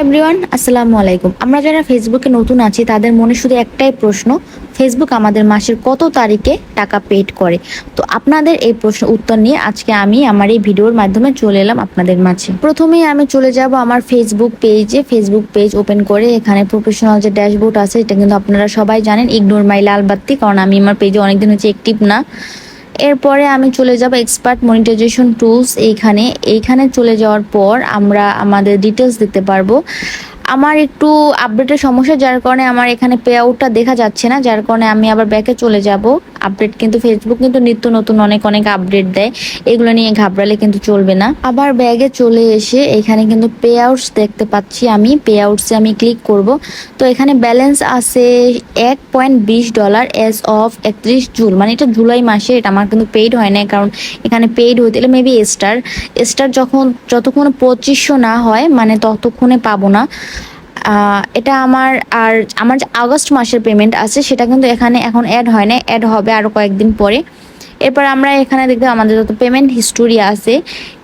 Everyone, আসসালামু আলাইকুম। আমরা যারা ফেসবুকে নতুন আছি তাদের মনে শুধু একটাই প্রশ্ন, ফেসবুক আমাদের মাসের কত তারিখে টাকা পেড করে। তো আপনাদের এই প্রশ্নের উত্তর নিয়ে আজকে আমি আমার এই ভিডিওর মাধ্যমে চলে এলাম আপনাদের মাঝে। প্রথমেই আমি চলে যাব আমার ফেসবুক পেজে। ফেসবুক পেজ ওপেন করে এখানে প্রফেশনাল যে ড্যাশবোর্ড আছে এটা কিন্তু আপনারা সবাই জানেন, ইগনোর মাই লাল বাত্তি, কারণ আমি আমার পেজে অনেকদিন হচ্ছে অ্যাক্টিভ না। এরপরে আমি চলে যাব এক্সপার্ট মনিটাইজেশন টুলস। এইখানে চলে যাওয়ার পর আমরা আমাদের ডিটেলস দেখতে পারবো। আমার একটু আপডেটের সমস্যা, যার কারণে আমার এখানে পে আউটটা দেখা যাচ্ছে না, যার কারণে আমি আবার ব্যাকে চলে যাব। আপডেট কিন্তু ফেসবুক কিন্তু নিত্য নতুন অনেক আপডেট দেয়, এগুলো নিয়ে ঘাবড়ালে কিন্তু চলবে না। আবার ব্যাগে চলে এসে এখানে কিন্তু পে আউটস দেখতে পাচ্ছি, আমি পে আউটসে আমি ক্লিক করব। তো এখানে ব্যালেন্স আছে $1.20 এজ অফ 31 জুন, মানে এটা জুলাই মাসে। এটা আমার কিন্তু পেইড হয় না, কারণ এখানে পেইড হইতে গেলে মেবি স্টার যতক্ষণ 2500 না হয় মানে ততক্ষণে পাবো না। এটা আমার যে আগস্ট মাসের পেমেন্ট আছে সেটা কিন্তু এখানে এখন অ্যাড হয় না, অ্যাড হবে আরও কয়েকদিন পরে। এরপর আমরা এখানে দেখতে আমাদের যত পেমেন্ট হিস্টোরি আছে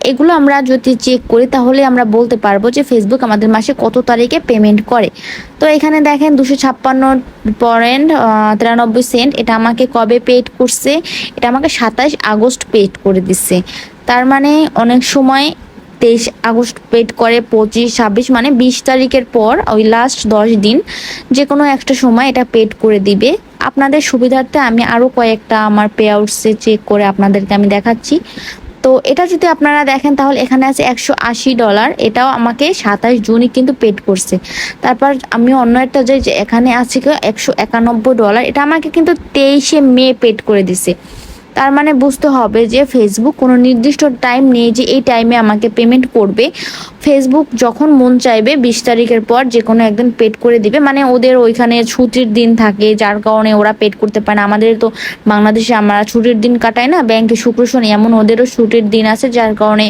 এগুলো আমরা যদি চেক করি তাহলে আমরা বলতে পারবো যে ফেসবুক আমাদের মাসে কত তারিখে পেমেন্ট করে। তো এখানে দেখেন 256.93 এটা আমাকে কবে পেড করছে, এটা আমাকে 27 আগস্ট পেড করে দিচ্ছে। তার মানে অনেক সময় 23 আগস্ট পেড করে, 25, 26 মানে 20 তারিখের পর ওই লাস্ট 10 দিন যে কোনো একটা সময় এটা পেড করে দিবে। আপনাদের সুবিধার্থে আমি আরও কয়েকটা আমার পে আউটসে চেক করে আপনাদেরকে আমি দেখাচ্ছি। তো এটা যদি আপনারা দেখেন তাহলে এখানে আছে $180, এটাও আমাকে 27 জুনই কিন্তু পেড করছে। তারপর আমি অন্য একটা যে এখানে আছে $191, এটা আমাকে কিন্তু 23শে মে পেড করে দিছে। তার মানে বুঝতে হবে যে ফেসবুক কোনো নির্দিষ্ট টাইম নেই যে এই টাইমে আমাকে পেমেন্ট করবে। ফেসবুক যখন মন চাইবে 20 তারিখের পর যে কোনো একদিন পেড করে দিবে, মানে ওদের ওইখানে ছুটির দিন থাকে যার কারণে ওরা পেড করতে পারে না। আমাদের তো বাংলাদেশে আমরা ছুটির দিন কাটাই না, ব্যাংকে শুক্র শনি, এমন ওদেরও ছুটির দিন আছে যার কারণে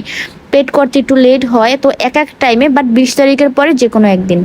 পেড করতে একটু লেট হয়। তো এক টাইমে, বাট 20 তারিখের পরে যে কোনো একদিন।